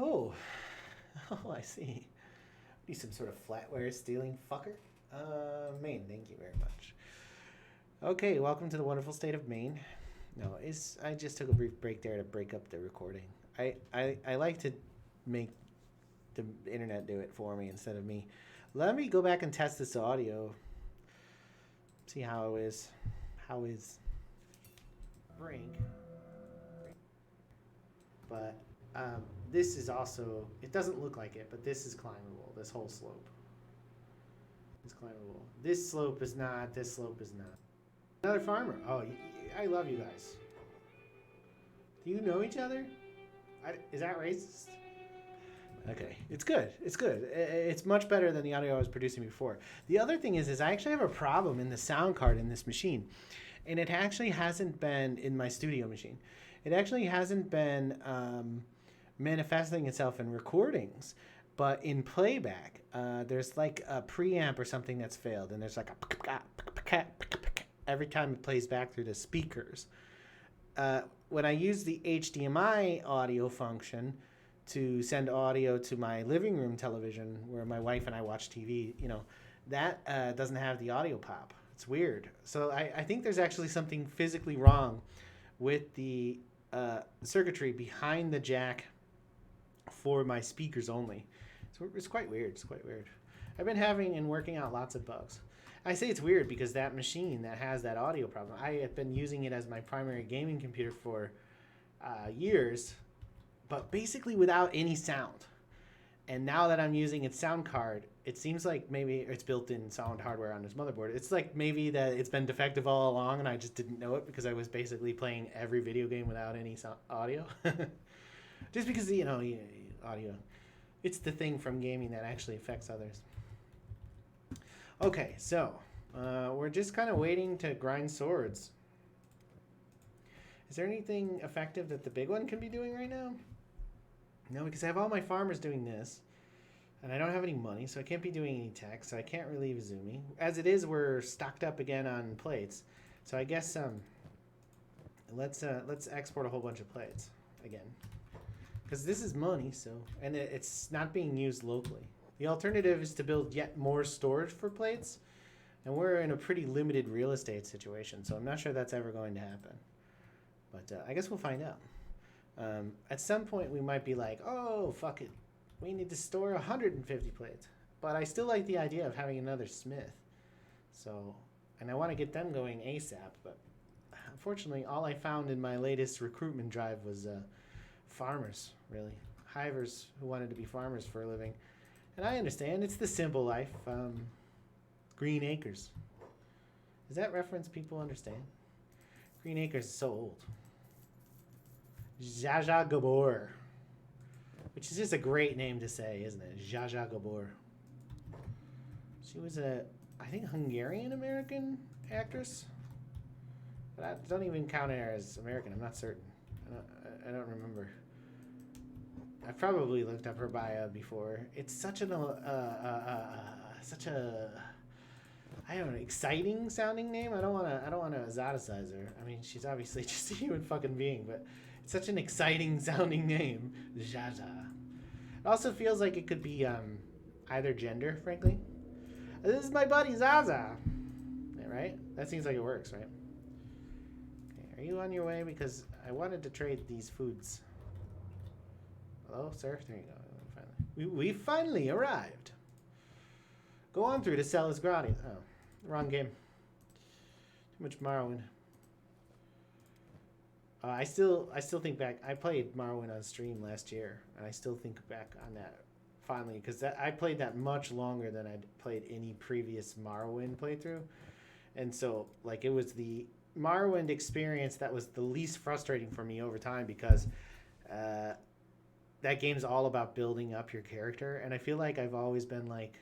Oh, oh, I see. Be some sort of flatware stealing fucker. Maine, thank you very much. Okay, welcome to the wonderful state of Maine. No, it's I just took a brief break there to break up the recording. I like to make the internet do it for me instead of me. Let me go back and test this audio. See how it is. How is Brink? But this is also, it doesn't look like it, but this is climbable, this whole slope is climbable. This slope is not, this slope is not. Another farmer. Oh, I love you guys. Do you know each other? Is that racist? Okay, it's good. It's good. It's much better than the audio I was producing before. The other thing is I actually have a problem in the sound card in this machine, and it actually hasn't been in my studio machine. It actually hasn't been manifesting itself in recordings, but in playback, there's like a preamp or something that's failed, and there's like a every time it plays back through the speakers. When I use the HDMI audio function to send audio to my living room television where my wife and I watch TV, that doesn't have the audio pop. It's weird. So I think there's actually something physically wrong with the circuitry behind the jack for my speakers only. So it's quite weird. It's quite weird. I've been having and working out lots of bugs. I say it's weird because that machine that has that audio problem, I have been using it as my primary gaming computer for years, but basically without any sound. And now that I'm using its sound card, it seems like maybe it's built-in sound hardware on its motherboard. It's like maybe that it's been defective all along and I just didn't know it because I was basically playing every video game without any audio. Just because, audio, it's the thing from gaming that actually affects others. Okay, so we're just kind of waiting to grind swords. Is there anything effective that the big one can be doing right now? No, because I have all my farmers doing this, and I don't have any money, so I can't be doing any tech, so I can't relieve Izumi. As it is, we're stocked up again on plates, so I guess let's export a whole bunch of plates again, because this is money, and it's not being used locally. The alternative is to build yet more storage for plates, and we're in a pretty limited real estate situation, so I'm not sure that's ever going to happen. But I guess we'll find out. At some point, we might be like, oh, fuck it. We need to store 150 plates. But I still like the idea of having another smith. And I want to get them going ASAP, but unfortunately, all I found in my latest recruitment drive was farmers, really. Hivers who wanted to be farmers for a living. And I understand, it's the simple life. Green Acres. Does that reference people understand? Green Acres is so old. Zsa Zsa Gabor. Which is just a great name to say, isn't it? Zsa Zsa Gabor. She was I think, Hungarian-American actress. But I don't even count her as American. I'm not certain. I don't remember. I've probably looked up her bio before. It's such I don't know, exciting sounding name. I don't want to exoticize her. I mean, she's obviously just a human fucking being, but it's such an exciting sounding name, Zsa Zsa. It also feels like it could be either gender, frankly. This is my buddy Zaza. Yeah, right? That seems like it works, right? Okay, are you on your way? Because I wanted to trade these foods. Hello, sir? There you go. We finally arrived. Go on through to Celis Grati. Oh, wrong game. Too much Morrowind. I still think back. I played Morrowind on stream last year, and I still think back on that fondly because I played that much longer than I'd played any previous Morrowind playthrough, and so like it was the Morrowind experience that was the least frustrating for me over time because that game's all about building up your character, and I feel like I've always been like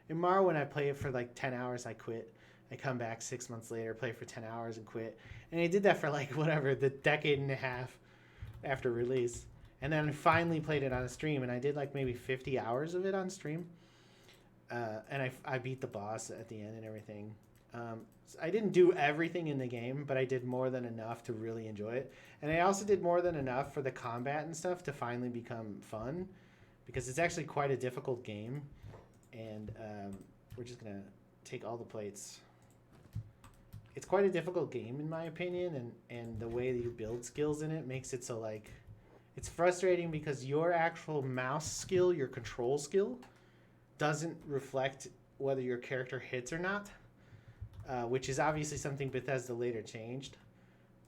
in Morrowind I play it for like 10 hours, I quit. I come back 6 months later, play for 10 hours and quit. And I did that for like whatever, the decade and a half after release. And then I finally played it on a stream, and I did like maybe 50 hours of it on stream. And I beat the boss at the end and everything. So I didn't do everything in the game, but I did more than enough to really enjoy it. And I also did more than enough for the combat and stuff to finally become fun. because it's actually quite a difficult game, and we're just gonna take all the plates. It's quite a difficult game in my opinion, and the way that you build skills in it makes it so like it's frustrating because your actual mouse skill, your control skill, doesn't reflect whether your character hits or not, which is obviously something Bethesda later changed.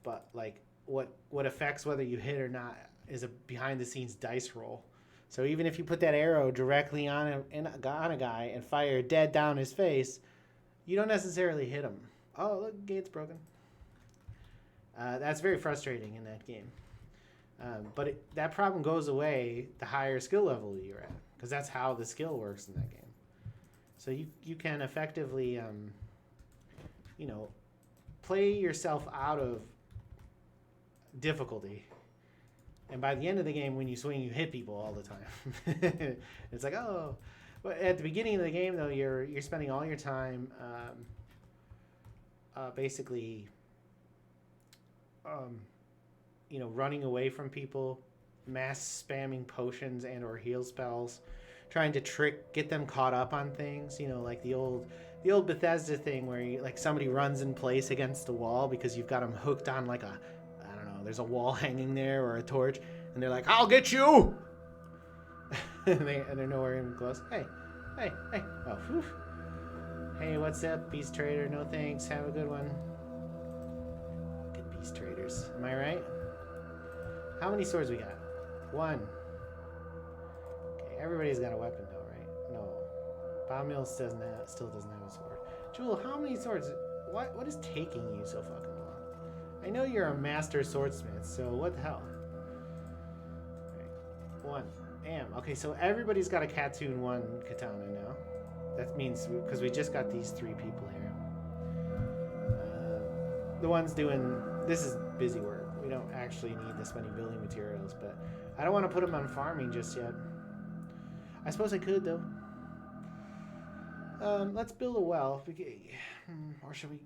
But like what affects whether you hit or not is a behind the scenes dice roll. So even if you put that arrow directly on a guy and fire dead down his face, you don't necessarily hit him. Oh, look, gate's broken. That's very frustrating in that game. But that problem goes away the higher skill level you're at, because that's how the skill works in that game. So you can effectively, play yourself out of difficulty. And by the end of the game, when you swing, you hit people all the time. It's like, oh. But at the beginning of the game, though, you're spending all your time basically, running away from people, mass spamming potions and or heal spells, trying to get them caught up on things. Like the old Bethesda thing where somebody runs in place against the wall because you've got them hooked on like a, I don't know, there's a wall hanging there or a torch, and they're like, "I'll get you," and they're nowhere even close. Hey, oh, whew. Hey, what's up, beast trader? No thanks. Have a good one. Good beast traders. Am I right? How many swords we got? 1. Okay, everybody's got a weapon though, right? No. Bob Mills still doesn't have a sword. Jewel, how many swords? What is taking you so fucking long? I know you're a master swordsmith, so what the hell? Right. 1. Okay, so everybody's got a Katoon 1 katana now. That means, because we just got these 3 people here. The ones doing, this is busy work. We don't actually need this many building materials, but I don't want to put them on farming just yet. I suppose I could, though. Let's build a well. Or should we?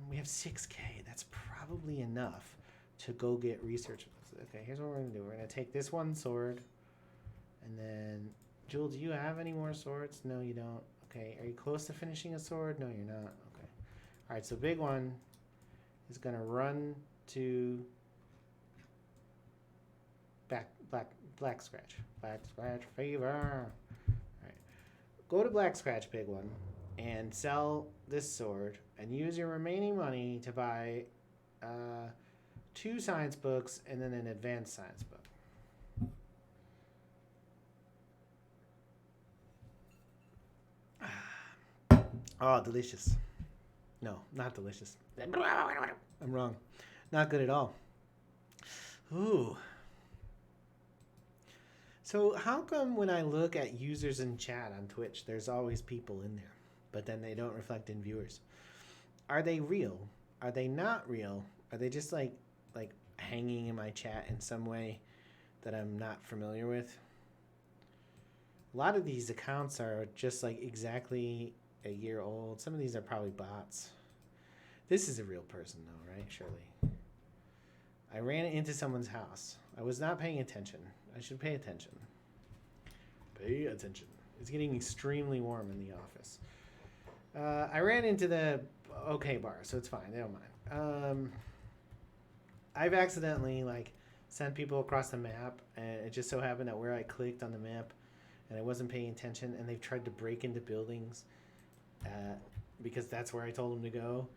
We have 6K. That's probably enough to go get research. Okay, here's what we're going to do. We're going to take this 1 sword, and then, Jewel, do you have any more swords? No, you don't. Okay, are you close to finishing a sword? No, you're not. Okay. All right, so big one is going to run to Black Scratch. Black Scratch fever. All right. Go to Black Scratch, big one, and sell this sword, and use your remaining money to buy 2 science books and then an advanced science book. Oh, delicious. No, not delicious. I'm wrong. Not good at all. Ooh. So how come when I look at users in chat on Twitch, there's always people in there, but then they don't reflect in viewers? Are they real? Are they not real? Are they just like hanging in my chat in some way that I'm not familiar with? A lot of these accounts are just like exactly a year old. Some of these are probably bots. This is a real person though, right? Surely. I ran into someone's house. I was not paying attention. I should pay attention. Pay attention. It's getting extremely warm in the office. I ran into the OK bar, so it's fine. They don't mind. I've accidentally sent people across the map, and it just so happened that where I clicked on the map, and I wasn't paying attention, and they've tried to break into buildings because that's where I told them to go.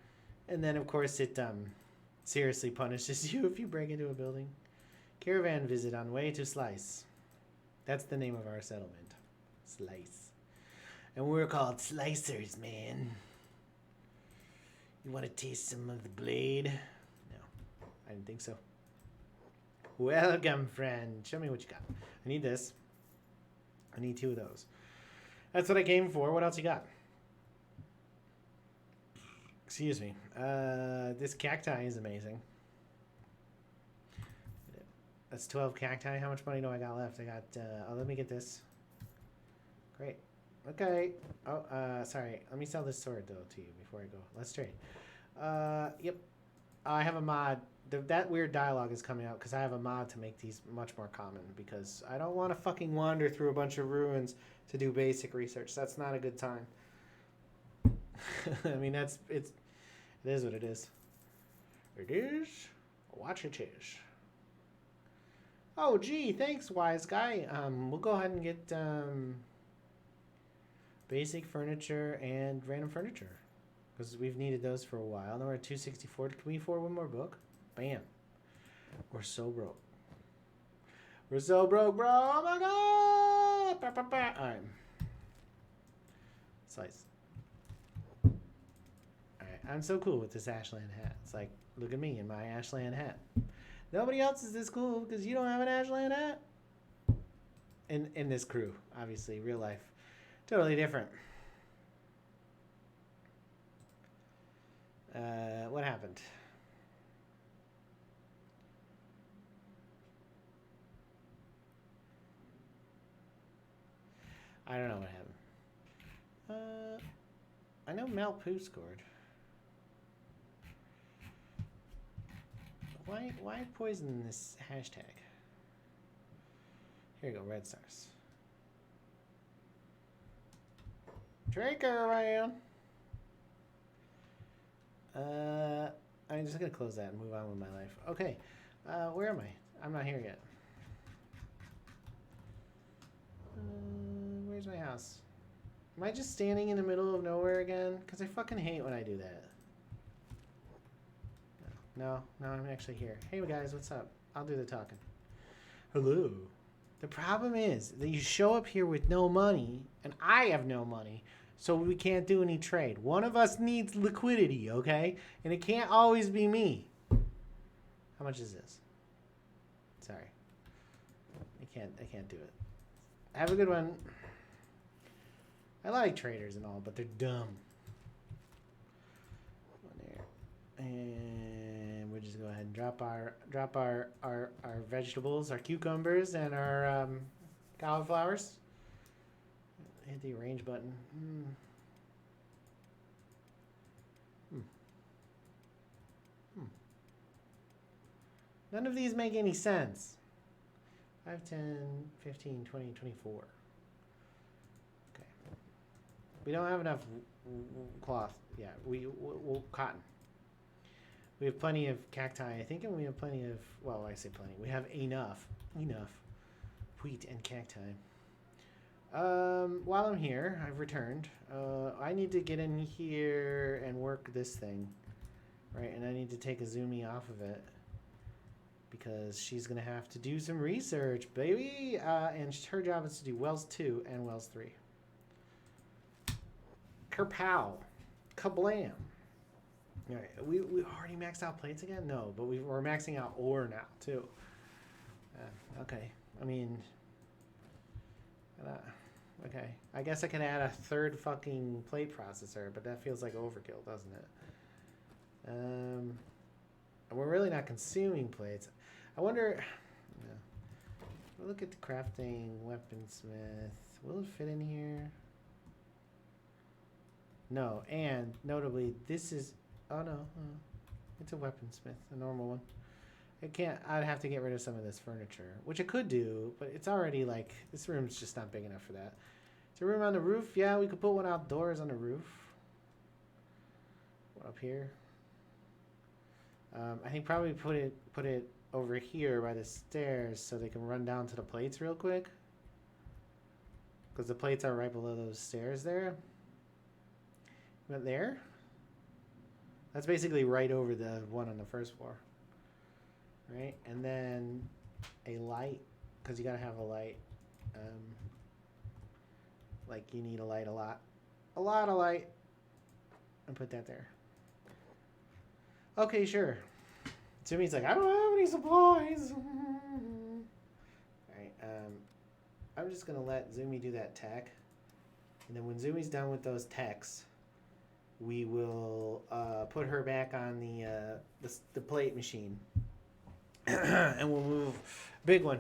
And then, of course, it seriously punishes you if you break into a building. Caravan visit on way to Slice. That's the name of our settlement. Slice. And we're called Slicers, man. You want to taste some of the blade? No, I didn't think so. Welcome, friend. Show me what you got. I need this. I need 2 of those. That's what I came for. What else you got? Excuse me. This cacti is amazing. That's 12 cacti. How much money do I got left? I got, let me get this. Great. Okay. Oh, sorry. Let me sell this sword, though, to you before I go. Let's trade. Yep. I have a mod that weird dialogue is coming out because I have a mod to make these much more common because I don't want to fucking wander through a bunch of ruins to do basic research. That's not a good time. I mean, it is what it is. It is what it is. Oh, gee, thanks, wise guy. We'll go ahead and get basic furniture and random furniture because we've needed those for a while. Now we're at 264. Can we afford one more book? Bam. We're so broke. We're so broke, bro. Oh my god. All right. Slice. All right. I'm so cool with this Ashland hat. It's like, look at me in my Ashland hat. Nobody else is this cool because you don't have an Ashland hat. In this crew, obviously, real life, totally different. What happened? I don't know what happened. I know Malpoo scored. Why poison this hashtag? Here you go, Red Stars. Draker around. I'm just gonna close that and move on with my life. Okay, where am I? I'm not here yet. Where's my house? Am I just standing in the middle of nowhere again? Because I fucking hate when I do that. No, I'm actually here. Hey guys, what's up? I'll do the talking. Hello. The problem is that you show up here with no money, and I have no money, so we can't do any trade. One of us needs liquidity, okay? And it can't always be me. How much is this? Sorry. I can't do it. Have a good one. I like traders and all, but they're dumb. One there. And we'll just go ahead and drop our vegetables, our cucumbers, and our cauliflowers. Hit the arrange button. None of these make any sense. 5, 10, 15, 20, 24. Okay. We don't have enough cloth. Yeah, we'll cotton. We have plenty of cacti, I think, and we have plenty of, well, I say plenty. We have enough wheat and cacti. While I'm here, I've returned. I need to get in here and work this thing, right? And I need to take Azumi off of it because she's gonna have to do some research, baby. And her job is to do Wells 2 and Wells 3. Kerpow, kablam. All right, we already maxed out plates again? No, but we're maxing out ore now too. Okay, I mean, okay. I guess I can add a third fucking plate processor, but that feels like overkill, doesn't it? And we're really not consuming plates. I wonder. We'll look at the crafting weaponsmith. Will it fit in here? No, and notably, this is. Oh no, it's a weaponsmith, a normal one. It can't. I'd have to get rid of some of this furniture, which I could do, but it's already like this room's just not big enough for that. Is there room on the roof? Yeah, we could put one outdoors on the roof. One up here. I think probably put it over here by the stairs so they can run down to the plates real quick. Because the plates are right below those stairs there. Went there. That's basically right over the one on the first floor. Right? And then a light, because you gotta have a light. Like you need a light a lot of light. And put that there. Okay, sure. Jimmy's like, I don't have any supplies. Alright, I'm just gonna let Zumi do that tech. And then when Zumi's done with those techs, we will put her back on the plate machine. And we'll move big one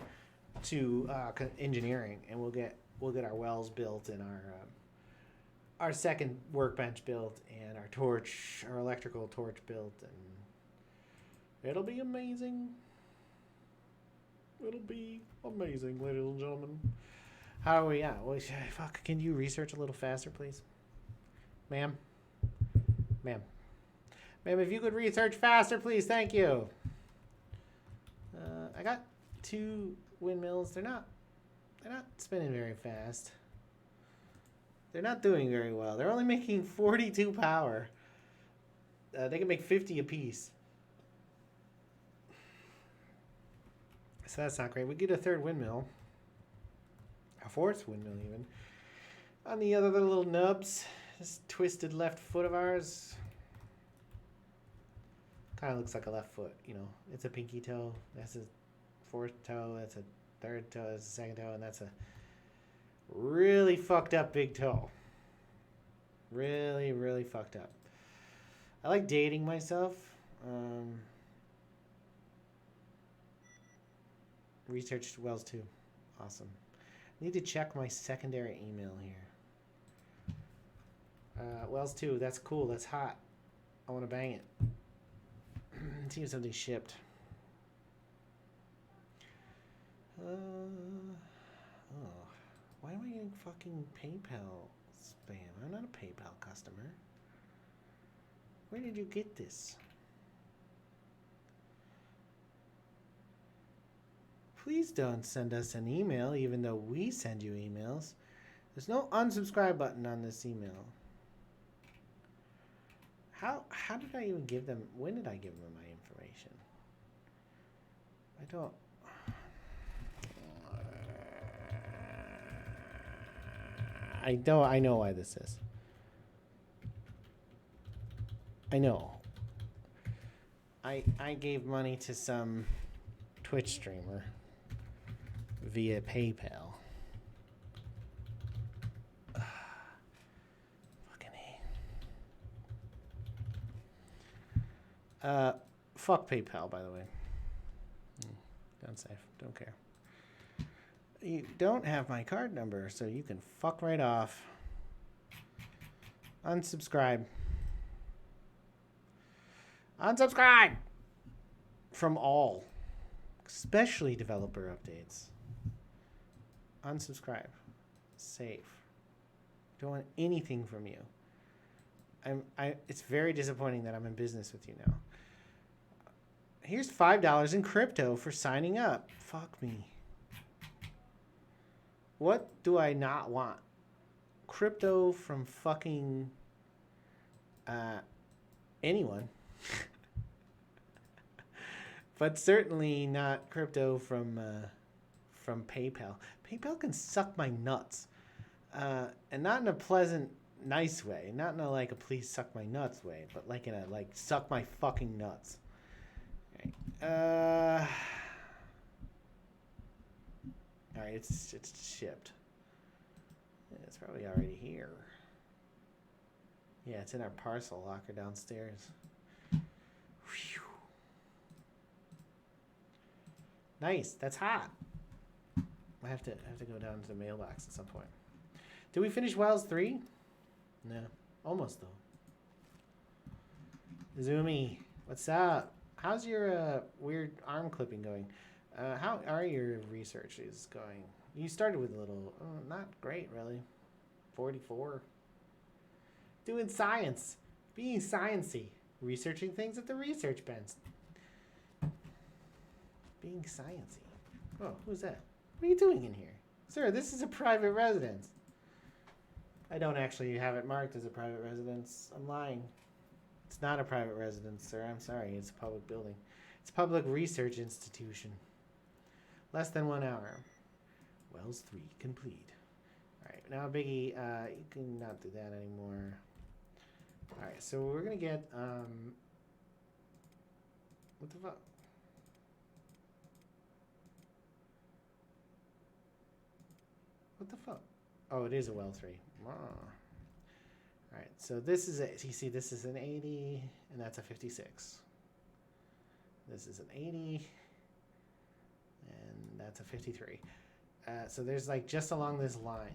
to engineering, and we'll get our wells built and our second workbench built and our electrical torch built, and It'll be amazing. It'll be amazing, ladies and gentlemen. How are we at? Well, fuck, can you research a little faster, please? Ma'am? Ma'am. Ma'am, if you could research faster, please. Thank you. I got 2 windmills. They're not spinning very fast. They're not doing very well. They're only making 42 power. They can make 50 apiece. So that's not great. We get a 3rd windmill. A 4th windmill even. On the other little nubs. This twisted left foot of ours. Kind of looks like a left foot, you know. It's a pinky toe. That's a 4th toe. That's a 3rd toe. That's a 2nd toe. And that's a really fucked up big toe. Really, really fucked up. I like dating myself. Researched Wells 2. Awesome. Need to check my secondary email here. Wells 2. That's cool. That's hot. I want to bang it. See if something shipped. Oh. Why am I getting fucking PayPal spam? I'm not a PayPal customer. Where did you get this? Please don't send us an email, even though we send you emails. There's no unsubscribe button on this email. How did I even give them? When did I give them my information? I don't. I know why this is. I know. I gave money to some Twitch streamer via PayPal. Fucking A. Fuck PayPal, by the way. Unsafe. Don't care. You don't have my card number, so you can fuck right off. Unsubscribe. Unsubscribe! From all. Especially developer updates. Unsubscribe. Save. Don't want anything from you. It's very disappointing that I'm in business with you now. Here's $5 in crypto for signing up. Fuck me. What do I not want? Crypto from fucking anyone. But certainly not crypto from PayPal. PayPal can suck my nuts. And not in a pleasant, nice way. Not in a like a please suck my nuts way, but like in a like suck my fucking nuts. Right. Alright, it's shipped. It's probably already here. Yeah, it's in our parcel locker downstairs. Whew. Nice, that's hot. I have to go down to the mailbox at some point. Did we finish Wells 3? No, almost though. Zoomy, what's up? How's your weird arm clipping going? How are your researches going? You started with a little, not great really. 44. Doing science, being sciencey, researching things at the research bench. Being sciencey. Oh, who's that? What are you doing in here? Sir, this is a private residence. I don't actually have it marked as a private residence. I'm lying. It's not a private residence, sir. I'm sorry. It's a public building. It's a public research institution. Less than 1 hour. Wells 3 complete. All right, now Biggie, you can not do that anymore. All right, so we're gonna get what the fuck? What the fuck? Oh, it is a well 3. Wow. All right, so this is it. You see, this is an 80, and that's a 56. This is an 80, and that's a 53. So there's like just along this line.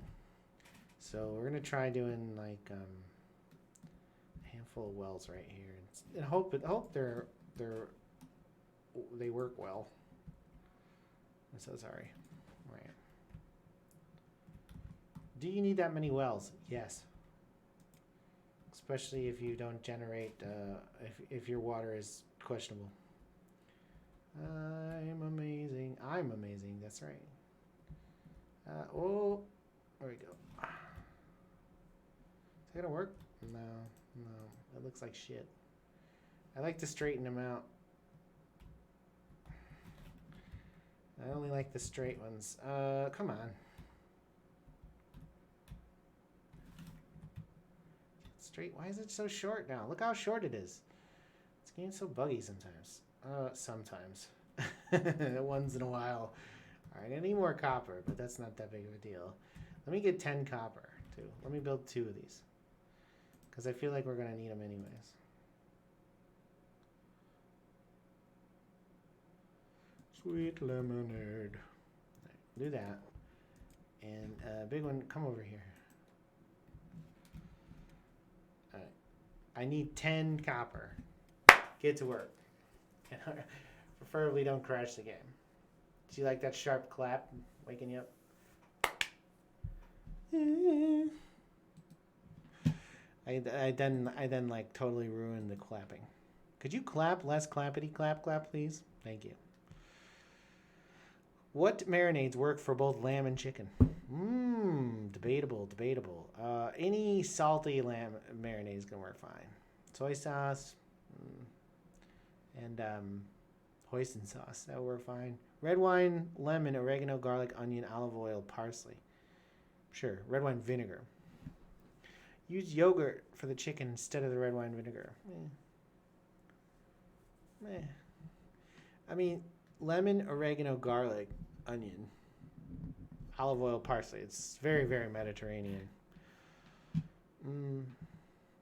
So we're gonna try doing like a handful of wells right here, and hope they're they work well. I'm so sorry. Right. Do you need that many wells? Yes. Especially if you don't generate, if your water is questionable. I'm amazing. I'm amazing. That's right. Oh, there we go. Is that gonna work? No, no. It looks like shit. I like to straighten them out. I only like the straight ones. Come on. Straight. Why is it so short now? Look how short it is. It's getting so buggy sometimes. Sometimes. Once in a while. Alright, I need more copper, but that's not that big of a deal. Let me get 10 copper, too. Let me build 2 of these. Because I feel like we're going to need them anyways. Sweet lemonade. Right, do that. And big one, come over here. Alright. I need 10 copper. Get to work. Preferably don't crash the game. Do you like that sharp clap waking you up? I then like totally ruined the clapping. Could you clap less clappity clap please? Thank you. What marinades work for both lamb and chicken? Debatable. Any salty lamb marinade is gonna work fine. Soy sauce and hoisin sauce, that will work fine. Red wine, lemon, oregano, garlic, onion, olive oil, parsley. Sure, red wine vinegar. Use yogurt for the chicken instead of the red wine vinegar. I mean, lemon, oregano, garlic, onion, olive oil, parsley. It's very, very Mediterranean.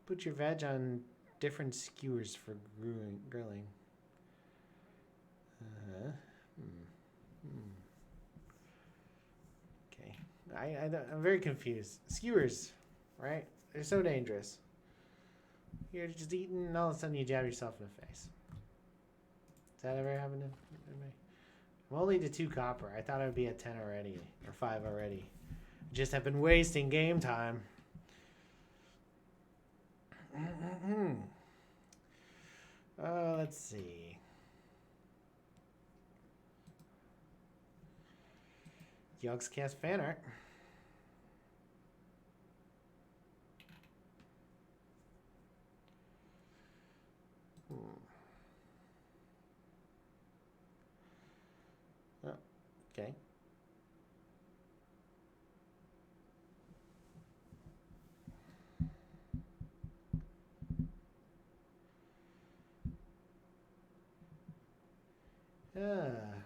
Put your veg on different skewers for grilling. Okay. I'm very confused. Skewers, right? They're so dangerous. You're just eating and all of a sudden you jab yourself in the face. Does that ever happen to anybody? I'm only to 2 copper. I thought I would be at 10 already, or 5 already. Just have been wasting game time. Let's see. Yogscast fan art. Oh, okay.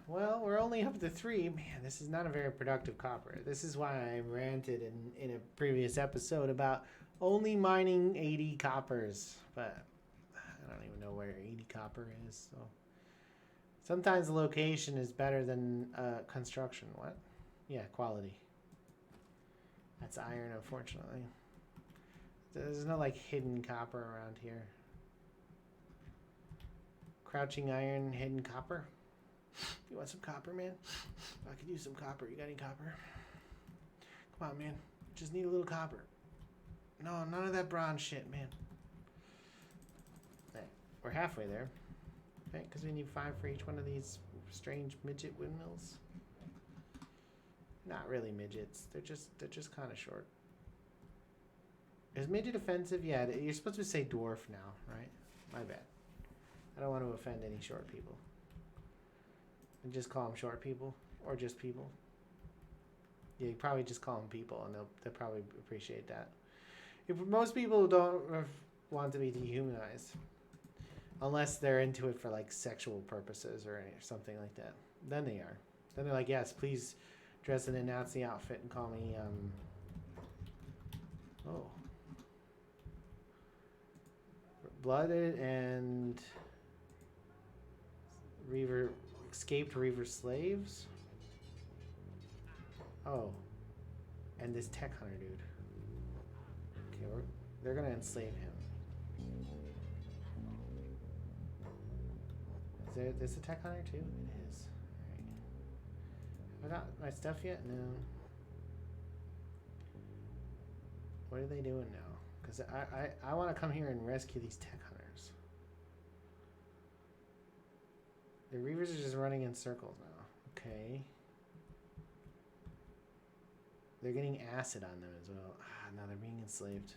Well, we're only up to 3. Man, this is not a very productive copper. This is why I ranted in a previous episode about only mining 80 coppers. But I don't even know where 80 copper is. So sometimes the location is better than construction. What? Yeah, quality. That's iron, unfortunately. There's no like hidden copper around here. Crouching iron, hidden copper. You want some copper, man? I could use some copper. You got any copper? Come on, man. Just need a little copper. No, none of that bronze shit, man. Right. We're halfway there. Right? Because we need 5 for each one of these strange midget windmills. Not really midgets. They're just kind of short. Is midget offensive? Yeah, you're supposed to say dwarf now, right? My bad. I don't want to offend any short people. And just call them short people or just people. Yeah, you probably just call them people, and they'll probably appreciate that. If most people don't want to be dehumanized, unless they're into it for like sexual purposes or something like that. Then they are. Then they're like, yes, please dress in a Nazi outfit and call me blooded and escaped Reaver slaves. Oh, and this tech hunter dude. Okay, they're gonna enslave him. there's a tech hunter too? It is. Alright. Have I got my stuff yet? No. What are they doing now? Because I want to come here and rescue these tech hunters. The Reavers are just running in circles now. Okay. They're getting acid on them as well. Ah, no, they're being enslaved.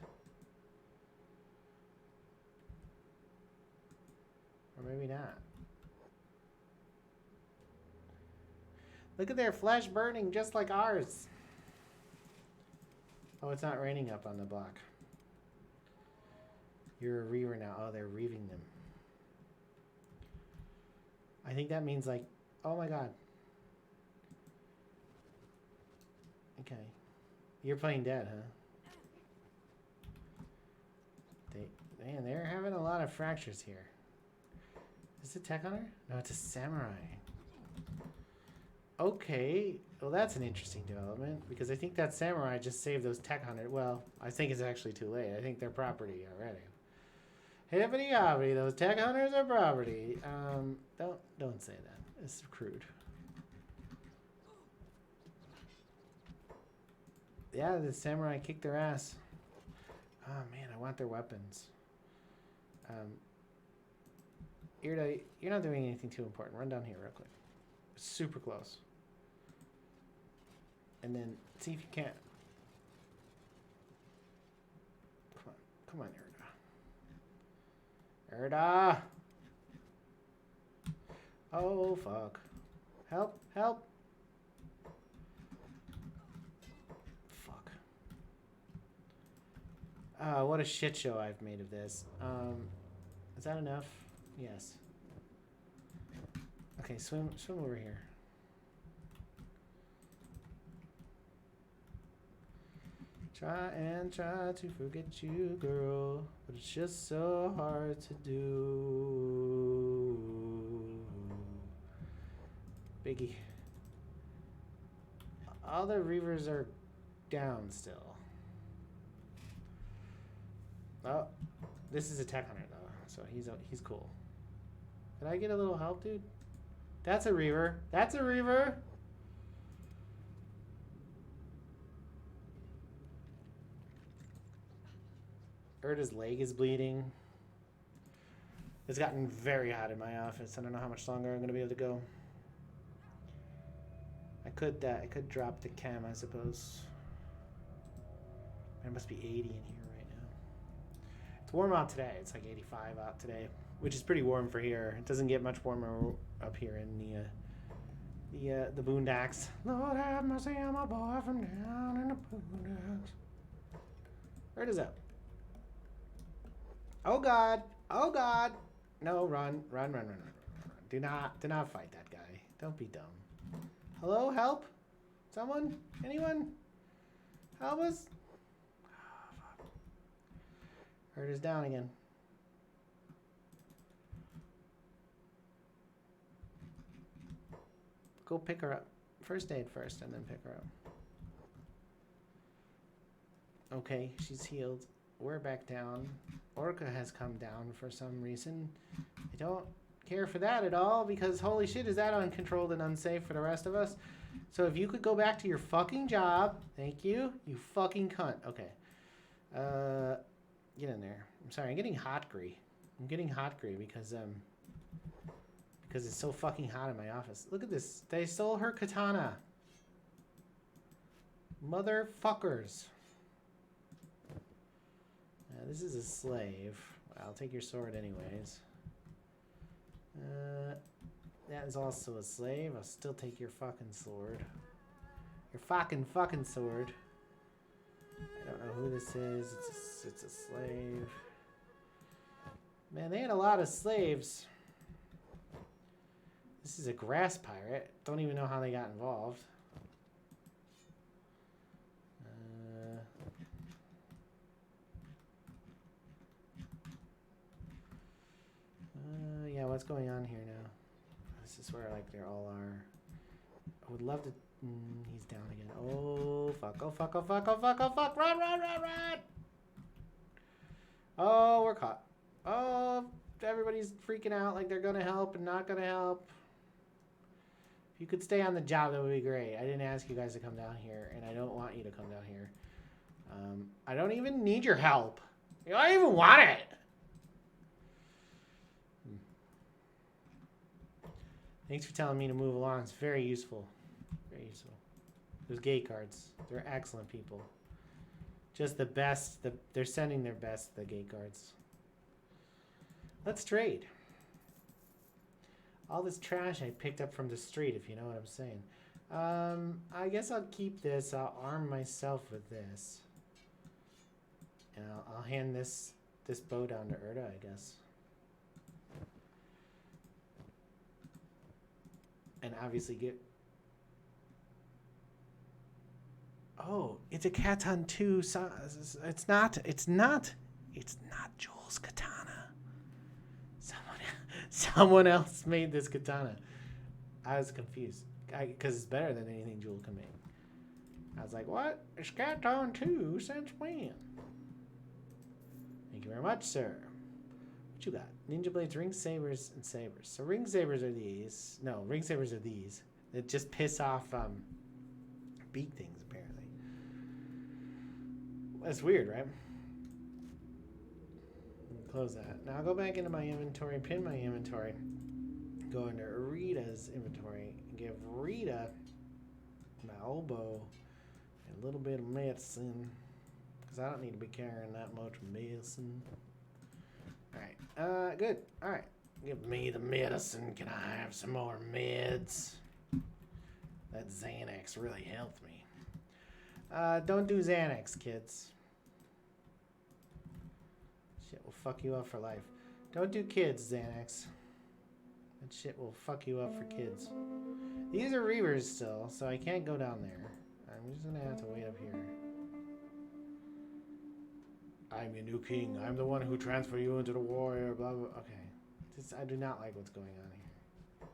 Or maybe not. Look at their flesh burning just like ours. Oh, it's not raining up on the block. You're a reaver now. Oh, they're reaving them. I think that means like, oh my god. Okay. You're playing dead, huh? Man, they're having a lot of fractures here. Is it a tech hunter? No, it's a samurai. Okay. Well, that's an interesting development because I think that samurai just saved those tech hunters. Well, I think it's actually too late. I think they're property already. Hippity hoppity, those tech hunters are property. Don't say that. It's crude. Yeah, the samurai kicked their ass. Oh man, I want their weapons. Irda, you're not doing anything too important. Run down here real quick. Super close. And then see if you can't. Come on, Irda. Irda! Oh, fuck. Help, help! Fuck. What a shit show I've made of this. Is that enough? Yes. Okay, swim over here. Try to forget you, girl, but it's just so hard to do. Biggie. All the reavers are down still. Oh, this is a tech hunter though, so he's cool. Can I get a little help, dude? That's a reaver. That's a reaver. Erda's leg is bleeding. It's gotten very hot in my office. I don't know how much longer I'm going to be able to go. I could drop the cam, I suppose. It must be 80 in here right now. It's warm out today. It's like 85 out today, which is pretty warm for here. It doesn't get much warmer up here in the boondocks. Lord have mercy on my boy from down in the boondocks. Erda's up. Oh God! Oh God! No, run. Do not fight that guy. Don't be dumb. Hello, help? Someone? Anyone? Help us? Oh, fuck. Hurt is down again. Go pick her up. First aid first and then pick her up. Okay, she's healed. We're back down. Orca has come down for some reason. I don't care for that at all because holy shit, is that uncontrolled and unsafe for the rest of us? So if you could go back to your fucking job, thank you, you fucking cunt. Okay. Get in there. I'm sorry, I'm getting hot-gry. I'm getting hot-gry because it's so fucking hot in my office. Look at this. They stole her katana. Motherfuckers. This is a slave. I'll take your sword anyways. That is also a slave. I'll still take your fucking sword. Your fucking sword. I don't know who this is. It's a slave. Man, they had a lot of slaves. This is a grass pirate. Don't even know how they got involved. Yeah, what's going on here now? This is where like they all are. I would love to. He's down again. Oh fuck! Oh fuck! Oh fuck! Oh fuck! Oh fuck! Run! Run! Run! Run! Oh, we're caught. Oh, everybody's freaking out like they're gonna help and not gonna help. If you could stay on the job, that would be great. I didn't ask you guys to come down here, and I don't want you to come down here. I don't even need your help. You don't even want it. Thanks for telling me to move along. It's very useful. Very useful. Those gate guards, they're excellent people. Just the best. They're sending their best, the gate guards. Let's trade. All this trash I picked up from the street, if you know what I'm saying. I guess I'll keep this. I'll arm myself with this. And I'll hand this bow down to Erda, I guess. And obviously get... Oh, it's a Katan 2. It's not Joel's katana. Someone else made this katana. I was confused. Because it's better than anything Joel can make. I was like, what? It's Katan 2 since when? Thank you very much, sir. What you got? Ninja blades, ring sabers, and sabers. So ring sabers are these. No, ring sabers are these. That just piss off beak things, apparently. That's weird, right? Close that. Now I'll go back into my inventory, pin my inventory, go into Rita's inventory, and give Rita my oboe and a little bit of medicine, because I don't need to be carrying that much medicine. Alright, good. Alright, give me the medicine. Can I have some more meds? That Xanax really helped me. Don't do Xanax, kids. Shit will fuck you up for life. Don't do kids, Xanax. That shit will fuck you up for kids. These are Reavers still, so I can't go down there. I'm just gonna have to wait up here. I'm your new king. I'm the one who transferred you into the warrior, blah, blah. Okay. I do not like what's going on here.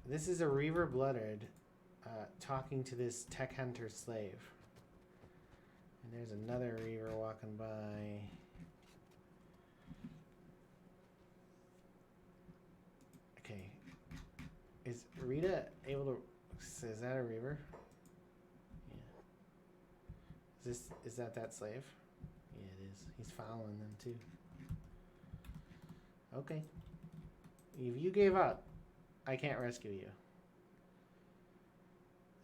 This is a Reaver Bloodred talking to this tech hunter slave. And there's another Reaver walking by. Okay. Is Rita able to... Is that a Reaver? Yeah. Is that slave? Yeah, it is. He's following them too. Okay. If you gave up, I can't rescue you.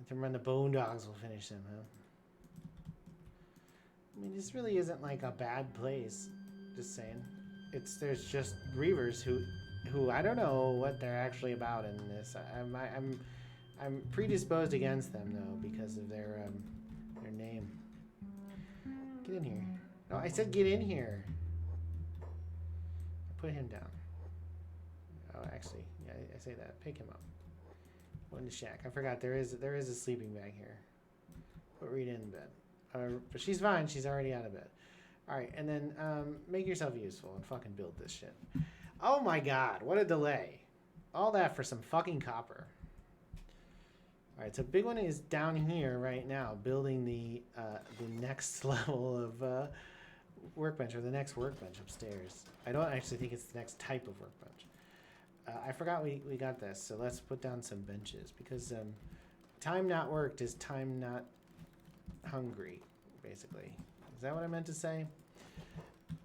I think the Bone Dogs will finish him, huh? I mean, this really isn't like a bad place. Just saying. There's just Reavers who I don't know what they're actually about in this. I'm predisposed against them though because of their name. Get in here. No, I said get in here. Put him down. Oh, actually, yeah, I say that. Pick him up. Go in the shack. I forgot there is a sleeping bag here. Put Rita in bed. But she's fine. She's already out of bed. All right, and then make yourself useful and fucking build this shit. Oh my god, what a delay. All that for some fucking copper. All right, so big one is down here right now, building the next level of workbench, or the next workbench upstairs. I don't actually think it's the next type of workbench. I forgot we got this, so let's put down some benches, because time not worked is time not hungry, basically. Is that what I meant to say?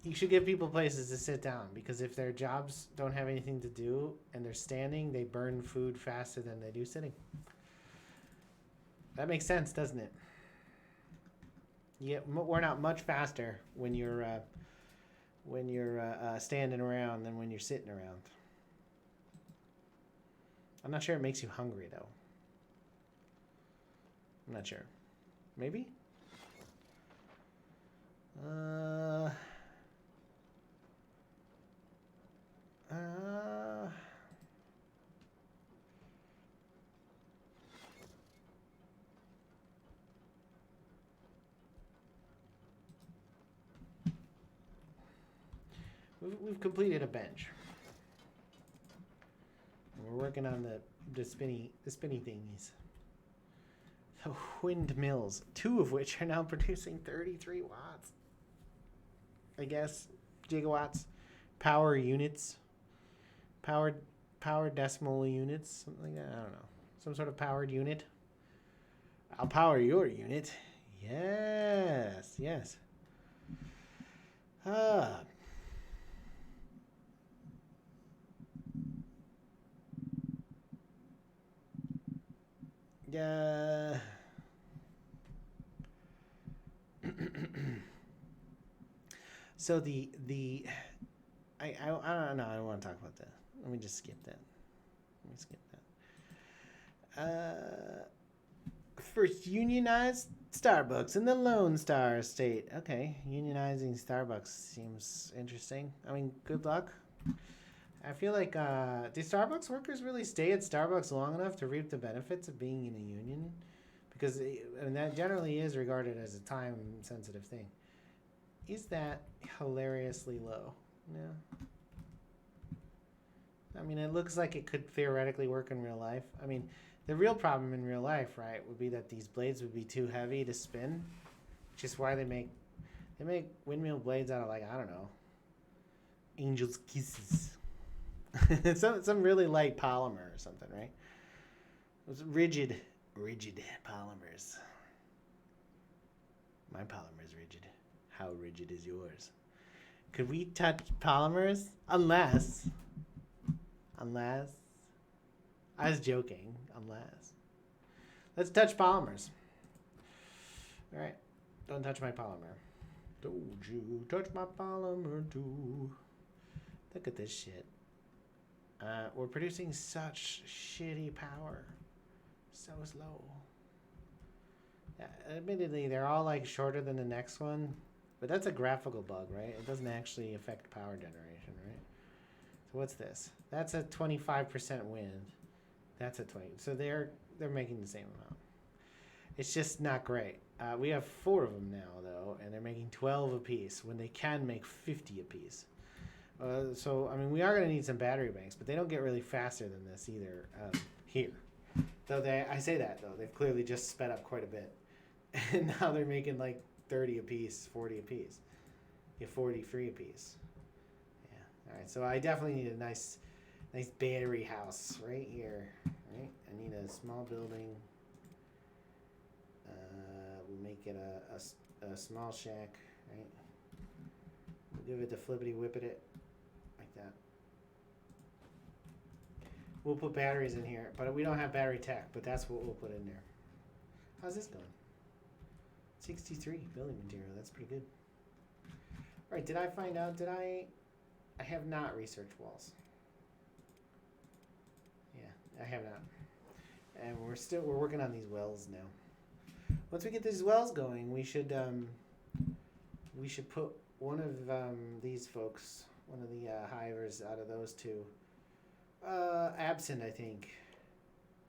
You should give people places to sit down, because if their jobs don't have anything to do and they're standing, they burn food faster than they do sitting. That makes sense, doesn't it? You get worn out much faster when you're standing around than when you're sitting around. I'm not sure it makes you hungry, though. I'm not sure. Maybe? We've completed a bench. We're working on the spinny thingies. The windmills, 2 of which are now producing 33 watts. I guess gigawatts power units, power decimal units, something like that. I don't know. Some sort of powered unit. I'll power your unit. Yes, yes. Yeah. So I don't know. I don't want to talk about that. Let me just skip that. Let me skip that. First unionized Starbucks in the Lone Star State. Okay, unionizing Starbucks seems interesting. I mean, good luck. I feel like do Starbucks workers really stay at Starbucks long enough to reap the benefits of being in a union? Because that generally is regarded as a time-sensitive thing. Is that hilariously low? No. I mean, it looks like it could theoretically work in real life. I mean, the real problem in real life, right, would be that these blades would be too heavy to spin, which is why they make windmill blades out of, like, I don't know, angel's kisses. some really light polymer or something, right? Those rigid polymers. My polymer is rigid. How rigid is yours? Could we touch polymers? Unless I was joking. Unless. Let's touch polymers. All right. Don't touch my polymer. Don't you touch my polymer too. Look at this shit. We're producing such shitty power. So slow. Yeah, admittedly, they're all like shorter than the next one. But that's a graphical bug, right? It doesn't actually affect power generation, right? So what's this? That's a 25% wind. That's a 20. So they're making the same amount. It's just not great. We have 4 of them now, though, and they're making 12 apiece when they can make 50 apiece. So, I mean, we are going to need some battery banks, but they don't get really faster than this either here. Though I say that, though. They've clearly just sped up quite a bit. And now they're making like 30 apiece, 40 apiece. Yeah, 43 apiece. Yeah. All right. So I definitely need a nice battery house right here. Right. I need a small building. We'll make it a small shack. Right. We'll give it the flippity whippet it like that. We'll put batteries in here, but we don't have battery tech. But that's what we'll put in there. How's this going? 63 building material. That's pretty good. All right. Did I find out? I have not researched walls. Yeah, I have not. And we're working on these wells now. Once we get these wells going, we should put one of these folks, one of the hivers out of those two. Absent, I think.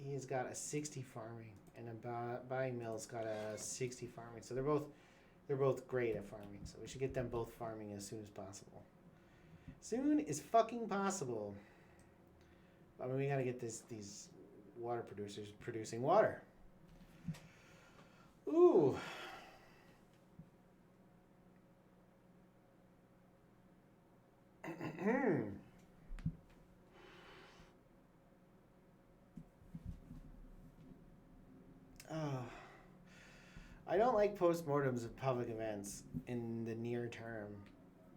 He's got a 60 farming. And a buying mill's got a 60 farming. So they're both great at farming. So we should get them both farming as soon as possible. Soon is fucking possible. I mean, we gotta get these water producers producing water. Ooh. I don't like postmortems of public events in the near term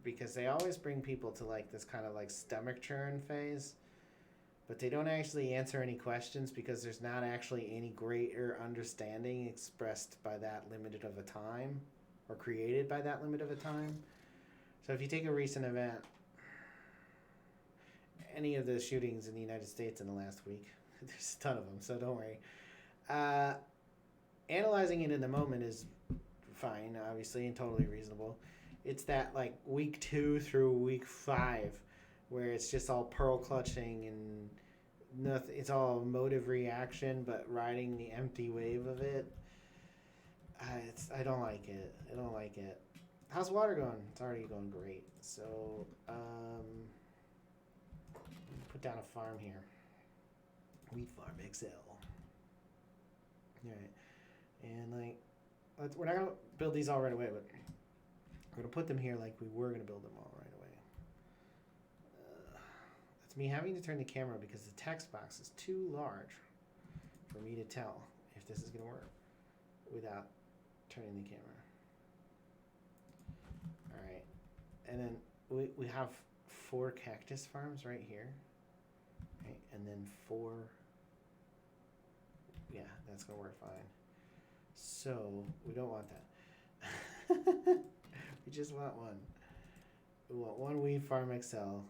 because they always bring people to like this kind of like stomach churn phase, but they don't actually answer any questions because there's not actually any greater understanding expressed by that limited of a time or created by that limit of a time. So if you take a recent event, any of the shootings in the United States in the last week, there's a ton of them, so don't worry. Analyzing it in the moment is fine, obviously, and totally reasonable. It's that like week 2 through week 5 where it's just all pearl clutching and nothing. It's all emotive reaction, but riding the empty wave of it. I don't like it. I don't like it. How's water going? It's already going great. So put down a farm here. Wheat farm XL. All right. And like, we're not gonna build these all right away, but we're gonna put them here like we were gonna build them all right away. It's me having to turn the camera because the text box is too large for me to tell if this is going to work without turning the camera. All right. And then we have 4 cactus farms right here. Right? And then 4. Yeah, that's going to work fine. So we don't want that. We just want one. We want one wheat farm XL.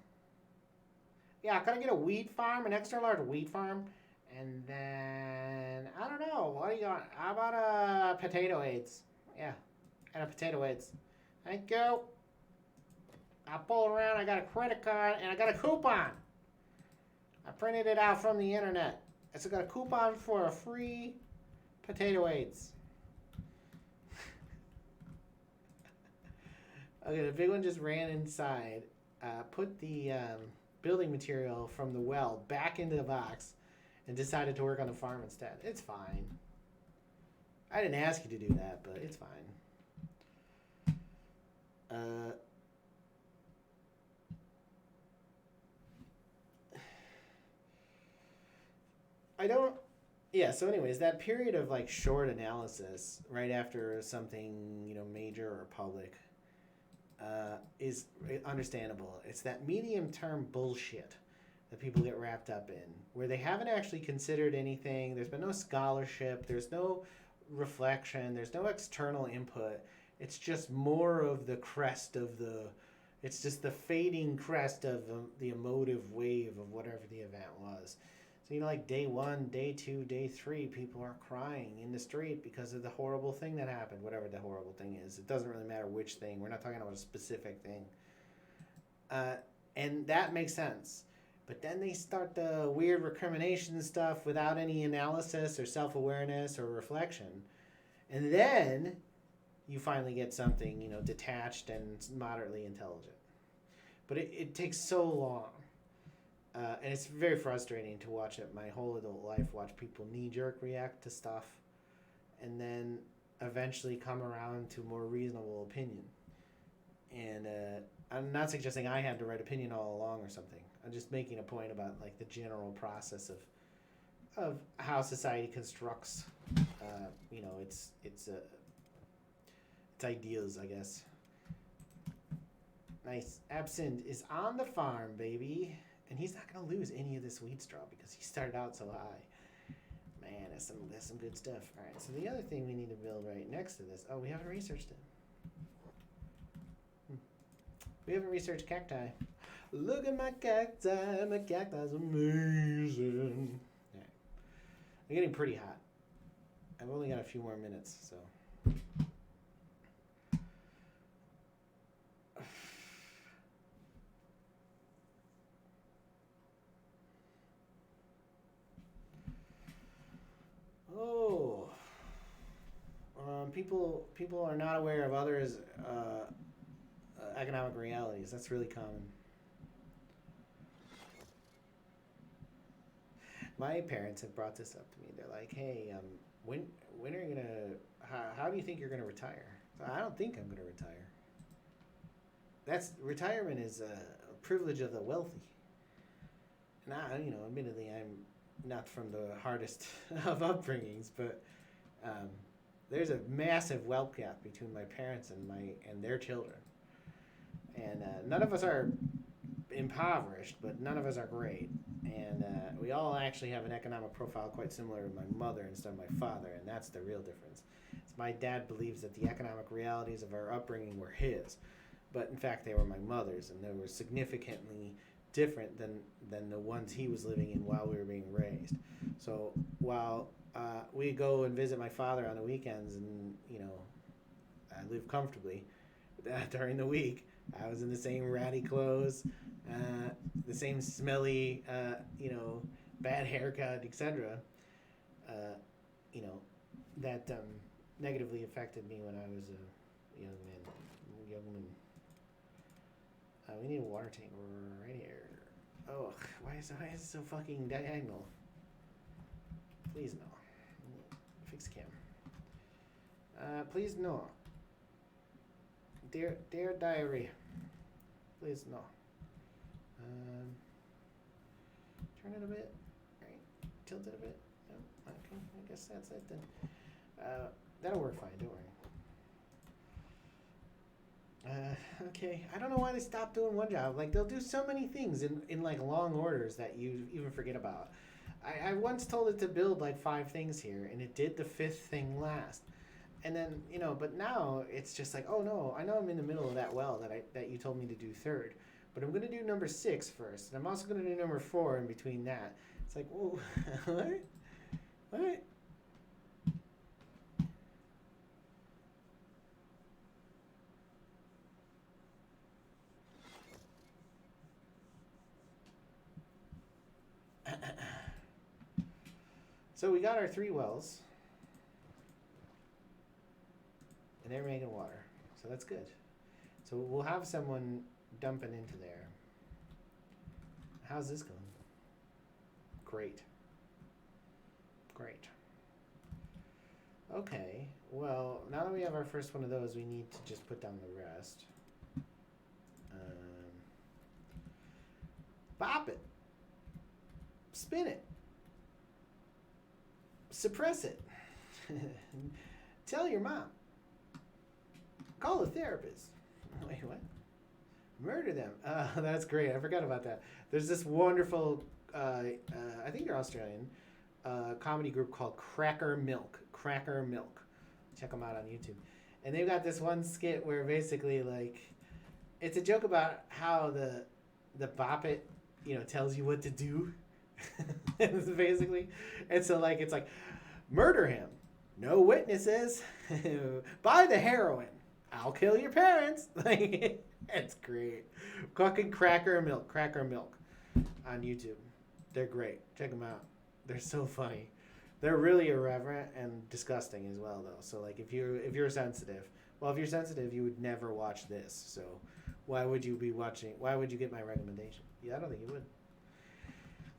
Yeah, can I get a wheat farm, an extra large wheat farm? And then, I don't know, what do you got? How about potato aids? Yeah, and a potato aids. Thank you. I pull around, I got a credit card, and I got a coupon. I printed it out from the internet. It's got a coupon for a free potato aids. Okay, the big one just ran inside, put the building material from the well back into the box, and decided to work on the farm instead. It's fine. I didn't ask you to do that, but it's fine. I don't... Yeah, so anyways, that period of like short analysis right after something, you know, major or public is understandable. It's that medium-term bullshit that people get wrapped up in, where they haven't actually considered anything. There's been no scholarship. There's no reflection. There's no external input. It's just more of the crest of the... It's just the fading crest of the emotive wave of whatever the event was. So, you know, like day 1, day 2, day 3, people are crying in the street because of the horrible thing that happened, whatever the horrible thing is. It doesn't really matter which thing. We're not talking about a specific thing. And that makes sense. But then they start the weird recrimination stuff without any analysis or self-awareness or reflection. And then you finally get something, you know, detached and moderately intelligent. But it takes so long. And it's very frustrating to watch it my whole adult life, watch people knee-jerk react to stuff and then eventually come around to more reasonable opinion. And I'm not suggesting I had the right opinion all along or something. I'm just making a point about like the general process of how society constructs, you know, its ideas, I guess. Nice. Absinthe is on the farm, baby. And he's not going to lose any of this wheat straw because he started out so high. Man, that's some good stuff. All right, so the other thing we need to build right next to this... Oh, we haven't researched it. We haven't researched cacti. Look at my cacti. My cacti's amazing. All right. I'm getting pretty hot. I've only got a few more minutes, so... Oh, people are not aware of others' economic realities. That's really common. My parents have brought this up to me. They're like, "Hey, when are you gonna? How do you think you're gonna retire?" So I don't think I'm gonna retire. Retirement is a privilege of the wealthy. And you know, admittedly, I'm not from the hardest of upbringings, but there's a massive wealth gap between my parents and their children. And none of us are impoverished, but none of us are great. And we all actually have an economic profile quite similar to my mother instead of my father, and that's the real difference. So my dad believes that the economic realities of our upbringing were his, but in fact they were my mother's, and they were significantly different than the ones he was living in while we were being raised. So while we go and visit my father on the weekends, and you know, I live comfortably, during the week I was in the same ratty clothes, the same smelly, you know, bad haircut, etc. You know, that negatively affected me when I was a young woman. We need a water tank right here. Oh, why is it so fucking diagonal? Please no. Fix the cam. Please no. Dear diary. Please no. Turn it a bit. All right. Tilt it a bit. No? Okay. I guess that's it then. That'll work fine. Don't worry. Okay, I don't know why they stopped doing one job. Like, they'll do so many things in like long orders that you even forget about. I once told it to build like 5 things here, and it did the 5th thing last. And then, but now it's just like, oh no, I know I'm in the middle of that well that you told me to do 3rd. But I'm going to do number 6 first. And I'm also going to do number 4 in between that. It's like, whoa, what? What? So we got our 3 wells. And they're making water. So that's good. So we'll have someone dumping into there. How's this going? Great. Great. Okay. Well, now that we have our first one of those, we need to just put down the rest. Bop it. Spin it. Suppress it. Tell your mom. Call a therapist. Wait, what? Murder them. That's great. I forgot about that. There's this wonderful, I think they're Australian, comedy group called Cracker Milk. Cracker Milk. Check them out on YouTube. And they've got this one skit where basically, like, it's a joke about how the bop it, tells you what to do. Basically. And so, like, it's like, murder him. No witnesses. Buy the heroin. I'll kill your parents. Like, it's great. Fucking Cracker Milk on YouTube. They're great. Check them out. They're so funny. They're really irreverent and disgusting as well, though. So, like, if you're sensitive, you would never watch this. So, why would you be watching? Why would you get my recommendation? Yeah, I don't think you would.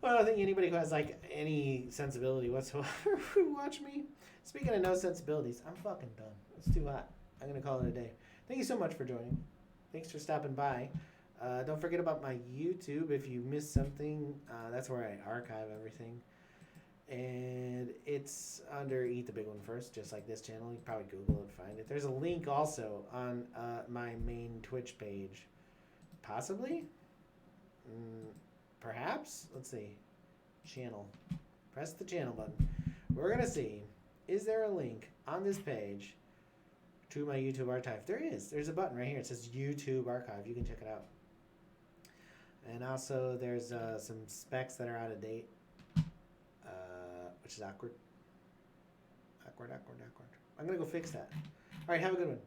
Well, I don't think anybody who has, like, any sensibility whatsoever would watch me. Speaking of no sensibilities, I'm fucking done. It's too hot. I'm going to call it a day. Thank you so much for joining. Thanks for stopping by. Don't forget about my YouTube. If you missed something, that's where I archive everything. And it's under Eat the Big One First, just like this channel. You can probably Google it and find it. There's a link also on my main Twitch page. Possibly? Perhaps? Let's see. Channel. Press the channel button. We're going to see, is there a link on this page to my YouTube archive? There is. There's a button right here. It says YouTube archive. You can check it out. And also there's some specs that are out of date, which is awkward. I'm going to go fix that. All right, have a good one.